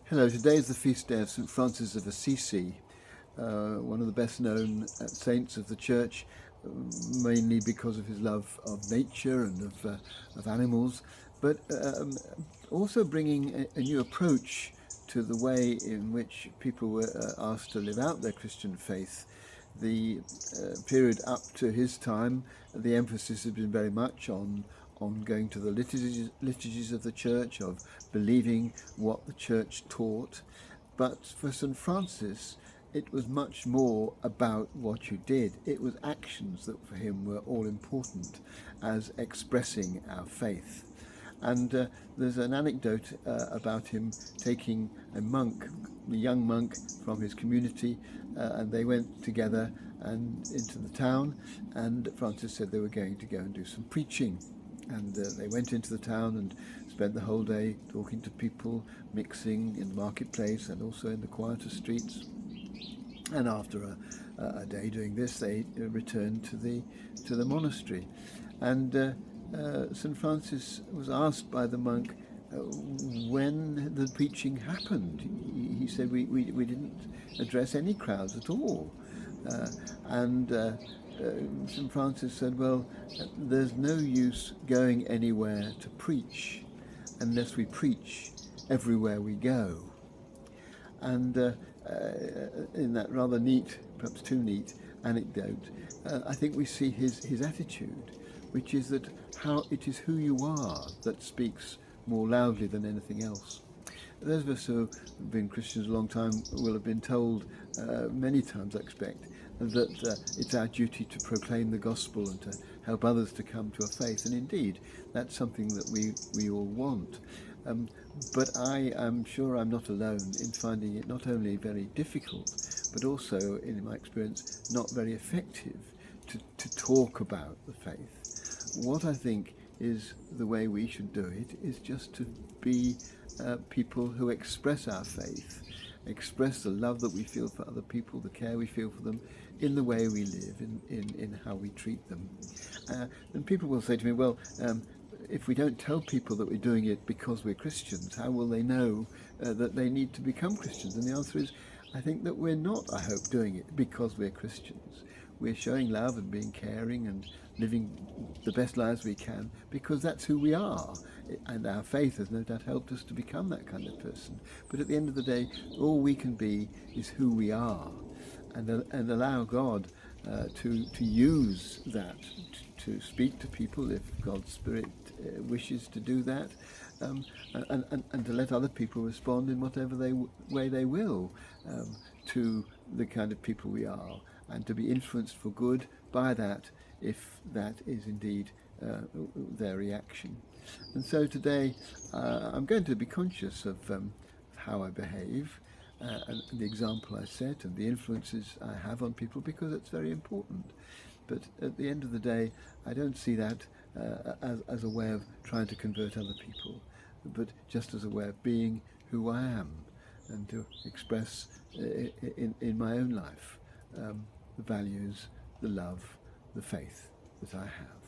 Hello, today is the feast day of St. Francis of Assisi, one of the best known saints of the Church, mainly because of his love of nature and of animals, but also bringing a new approach to the way in which people were asked to live out their Christian faith. The period up to his time, the emphasis has been very much on going to the liturgies of the church, of believing what the church taught. But for St. Francis, it was much more about what you did. It was actions that for him were all important as expressing our faith. And there's an anecdote about him taking a young monk from his community, and they went together and into the town, and Francis said they were going to go and do some preaching. And they went into the town and spent the whole day talking to people, mixing in the marketplace and also in the quieter streets. And after a day doing this, they returned to the monastery. And St. Francis was asked by the monk when the preaching happened. He said, we didn't address any crowds at all. And St. Francis said, well, there's no use going anywhere to preach unless we preach everywhere we go. And in that rather neat, perhaps too neat, anecdote, I think we see his attitude, which is that how it is who you are that speaks more loudly than anything else. Those of us who have been Christians a long time will have been told many times, I expect, that it's our duty to proclaim the gospel and to help others to come to a faith. And indeed, that's something that we all want. But I am sure I'm not alone in finding it not only very difficult, but also, in my experience, not very effective to talk about the faith. What I think is the way we should do it is just to be people who express our faith, express the love that we feel for other people, the care we feel for them, in the way we live, in how we treat them. And people will say to me, well, if we don't tell people that we're doing it because we're Christians, how will they know that they need to become Christians? And the answer is, I think that we're not, I hope, doing it because we're Christians. We're showing love and being caring and living the best lives we can because that's who we are. And our faith has no doubt helped us to become that kind of person. But at the end of the day, all we can be is who we are, and allow God to use that to speak to people if God's Spirit wishes to do that, and to let other people respond in whatever way they will to the kind of people we are, and to be influenced for good by that if that is indeed their reaction. And so today I'm going to be conscious of how I behave, and the example I set and the influences I have on people, because it's very important. But at the end of the day, I don't see that as a way of trying to convert other people, but just as a way of being who I am and to express in my own life the values, the love, the faith that I have.